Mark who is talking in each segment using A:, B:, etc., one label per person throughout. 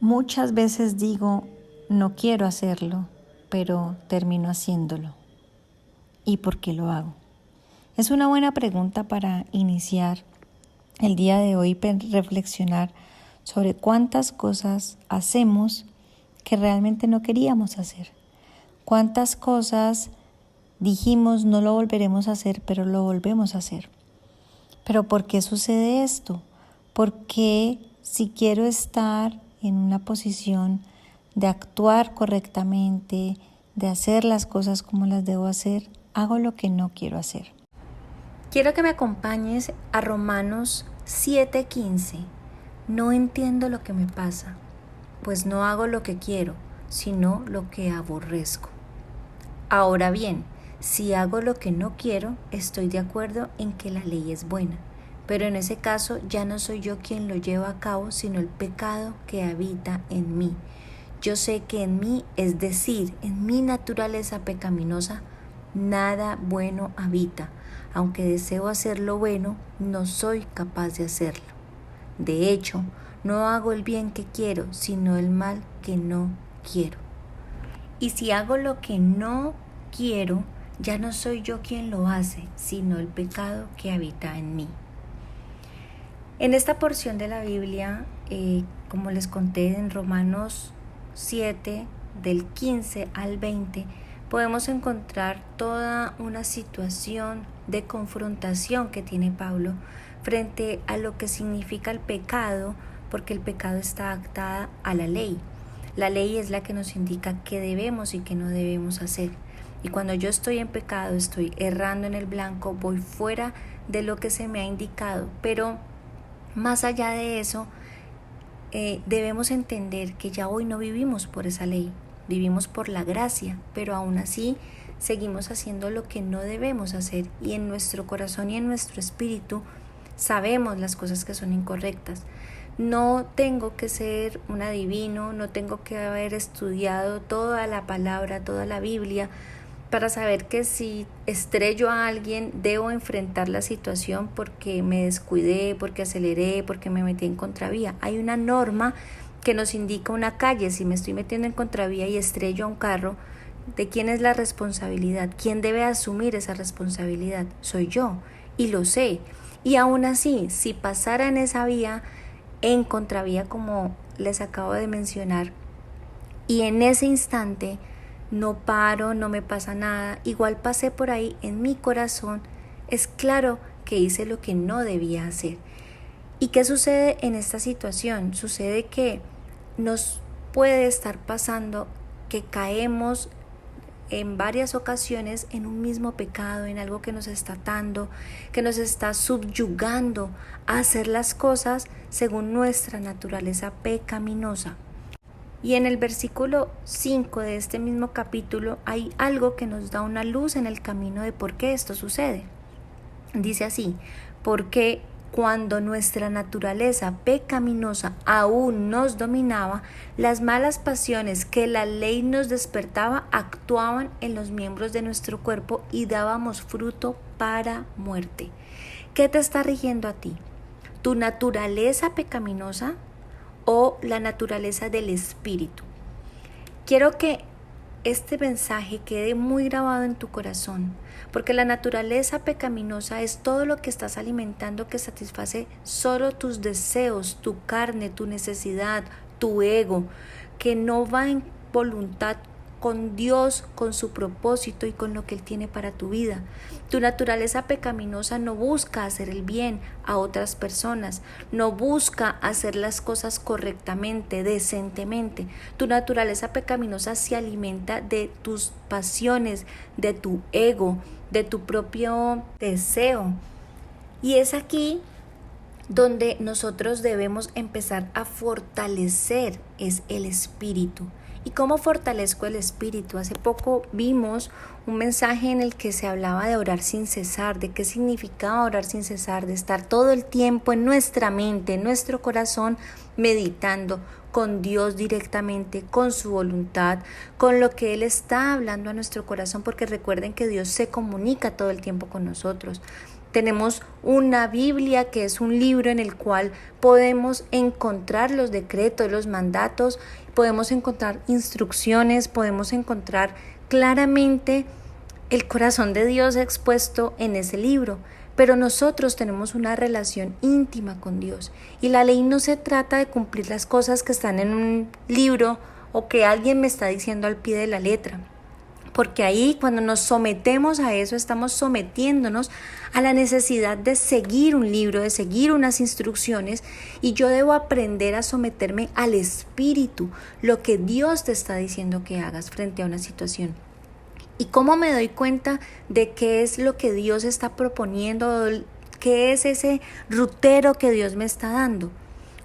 A: Muchas veces digo, no quiero hacerlo, pero termino haciéndolo. ¿Y por qué lo hago? Es una buena pregunta para iniciar el día de hoy, reflexionar sobre cuántas cosas hacemos que realmente no queríamos hacer. Cuántas cosas dijimos no lo volveremos a hacer, pero lo volvemos a hacer. ¿Pero por qué sucede esto? Porque si quiero estar en una posición de actuar correctamente, de hacer las cosas como las debo hacer, hago lo que no quiero hacer. Quiero que me acompañes a Romanos 7:15. No entiendo lo que me pasa, pues no hago lo que quiero, sino lo que aborrezco. Ahora bien, si hago lo que no quiero, estoy de acuerdo en que la ley es buena, pero en ese caso ya no soy yo quien lo lleva a cabo, sino el pecado que habita en mí. Yo sé que en mí, es decir, en mi naturaleza pecaminosa, nada bueno habita. Aunque deseo hacer lo bueno, no soy capaz de hacerlo. De hecho, no hago el bien que quiero, sino el mal que no quiero. Y si hago lo que no quiero, ya no soy yo quien lo hace, sino el pecado que habita en mí. En esta porción de la Biblia, como les conté en Romanos 7, del 15 al 20, podemos encontrar toda una situación de confrontación que tiene Pablo frente a lo que significa el pecado, porque el pecado está atada a la ley. La ley es la que nos indica qué debemos y qué no debemos hacer. Y cuando yo estoy en pecado, estoy errando en el blanco, voy fuera de lo que se me ha indicado. Pero más allá de eso, debemos entender que ya hoy no vivimos por esa ley, vivimos por la gracia, pero aún así seguimos haciendo lo que no debemos hacer. Y en nuestro corazón y en nuestro espíritu sabemos las cosas que son incorrectas. No tengo que ser un adivino, no tengo que haber estudiado toda la palabra, toda la Biblia, para saber que si estrello a alguien debo enfrentar la situación porque me descuidé, porque aceleré, porque me metí en contravía. Hay una norma que nos indica una calle. Si me estoy metiendo en contravía y estrello a un carro, ¿de quién es la responsabilidad? ¿Quién debe asumir esa responsabilidad? Soy yo, y lo sé. Y aún así, si pasara en esa vía, en contravía como les acabo de mencionar, y en ese instante no paro, no me pasa nada, igual pasé por ahí en mi corazón, es claro que hice lo que no debía hacer. ¿Y qué sucede en esta situación? Sucede que nos puede estar pasando que caemos en varias ocasiones en un mismo pecado, en algo que nos está atando, que nos está subyugando a hacer las cosas según nuestra naturaleza pecaminosa. Y en el versículo 5 de este mismo capítulo hay algo que nos da una luz en el camino de por qué esto sucede. Dice así: porque cuando nuestra naturaleza pecaminosa aún nos dominaba, las malas pasiones que la ley nos despertaba actuaban en los miembros de nuestro cuerpo y dábamos fruto para muerte. ¿Qué te está rigiendo a ti? ¿Tu naturaleza pecaminosa o la naturaleza del espíritu? Quiero que este mensaje quede muy grabado en tu corazón, porque la naturaleza pecaminosa es todo lo que estás alimentando que satisface solo tus deseos, tu carne, tu necesidad, tu ego, que no va en voluntad con Dios, con su propósito y con lo que Él tiene para tu vida. Tu naturaleza pecaminosa no busca hacer el bien a otras personas, no busca hacer las cosas correctamente, decentemente. Tu naturaleza pecaminosa se alimenta de tus pasiones, de tu ego, de tu propio deseo. Y es aquí donde nosotros debemos empezar a fortalecer es el espíritu. ¿Y cómo fortalezco el espíritu? Hace poco vimos un mensaje en el que se hablaba de orar sin cesar, de qué significaba orar sin cesar, de estar todo el tiempo en nuestra mente, en nuestro corazón, meditando con Dios directamente, con su voluntad, con lo que Él está hablando a nuestro corazón, porque recuerden que Dios se comunica todo el tiempo con nosotros. Tenemos una Biblia, que es un libro en el cual podemos encontrar los decretos, los mandatos, podemos encontrar instrucciones, podemos encontrar claramente el corazón de Dios expuesto en ese libro. Pero nosotros tenemos una relación íntima con Dios, y la ley no se trata de cumplir las cosas que están en un libro o que alguien me está diciendo al pie de la letra. Porque ahí, cuando nos sometemos a eso, estamos sometiéndonos a la necesidad de seguir un libro, de seguir unas instrucciones, y yo debo aprender a someterme al Espíritu, lo que Dios te está diciendo que hagas frente a una situación. ¿Y cómo me doy cuenta de qué es lo que Dios está proponiendo, qué es ese rutero que Dios me está dando?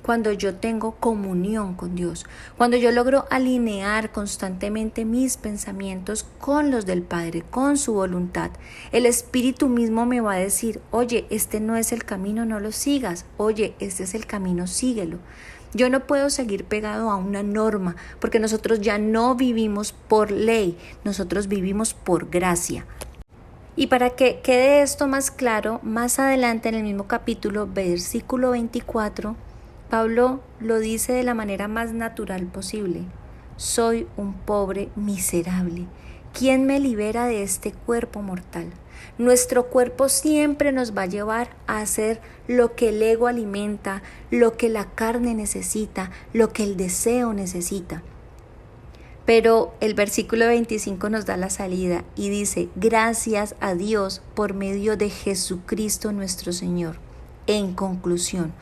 A: Cuando yo tengo comunión con Dios, cuando yo logro alinear constantemente mis pensamientos con los del Padre, con su voluntad, el Espíritu mismo me va a decir: oye, este no es el camino, no lo sigas; oye, este es el camino, síguelo. Yo no puedo seguir pegado a una norma, porque nosotros ya no vivimos por ley, nosotros vivimos por gracia. Y para que quede esto más claro, más adelante en el mismo capítulo, versículo 24, Pablo lo dice de la manera más natural posible: soy un pobre miserable. ¿Quién me libera de este cuerpo mortal? Nuestro cuerpo siempre nos va a llevar a hacer lo que el ego alimenta, lo que la carne necesita, lo que el deseo necesita. Pero el versículo 25 nos da la salida y dice: gracias a Dios por medio de Jesucristo nuestro Señor. En conclusión,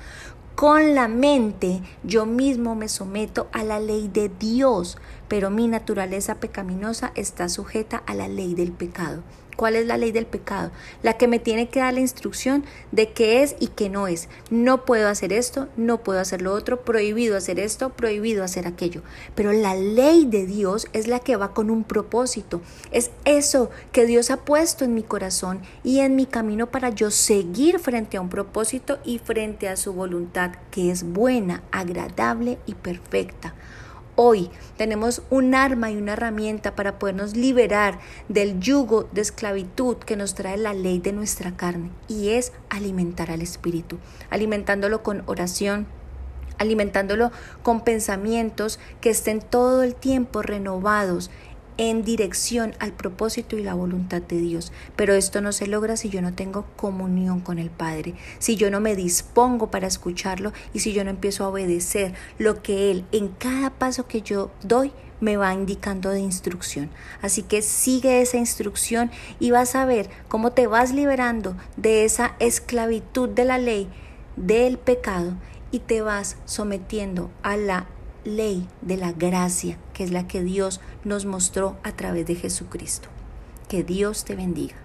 A: con la mente yo mismo me someto a la ley de Dios, pero mi naturaleza pecaminosa está sujeta a la ley del pecado. ¿Cuál es la ley del pecado? La que me tiene que dar la instrucción de qué es y qué no es. No puedo hacer esto, no puedo hacer lo otro, prohibido hacer esto, prohibido hacer aquello. Pero la ley de Dios es la que va con un propósito. Es eso que Dios ha puesto en mi corazón y en mi camino para yo seguir frente a un propósito y frente a su voluntad, que es buena, agradable y perfecta. Hoy tenemos un arma y una herramienta para podernos liberar del yugo de esclavitud que nos trae la ley de nuestra carne, y es alimentar al Espíritu, alimentándolo con oración, alimentándolo con pensamientos que estén todo el tiempo renovados en dirección al propósito y la voluntad de Dios. Pero esto no se logra si yo no tengo comunión con el Padre, si yo no me dispongo para escucharlo y si yo no empiezo a obedecer lo que Él en cada paso que yo doy me va indicando de instrucción. Así que sigue esa instrucción y vas a ver cómo te vas liberando de esa esclavitud de la ley, del pecado, y te vas sometiendo a la ley de la gracia, que es la que Dios nos mostró a través de Jesucristo. Que Dios te bendiga.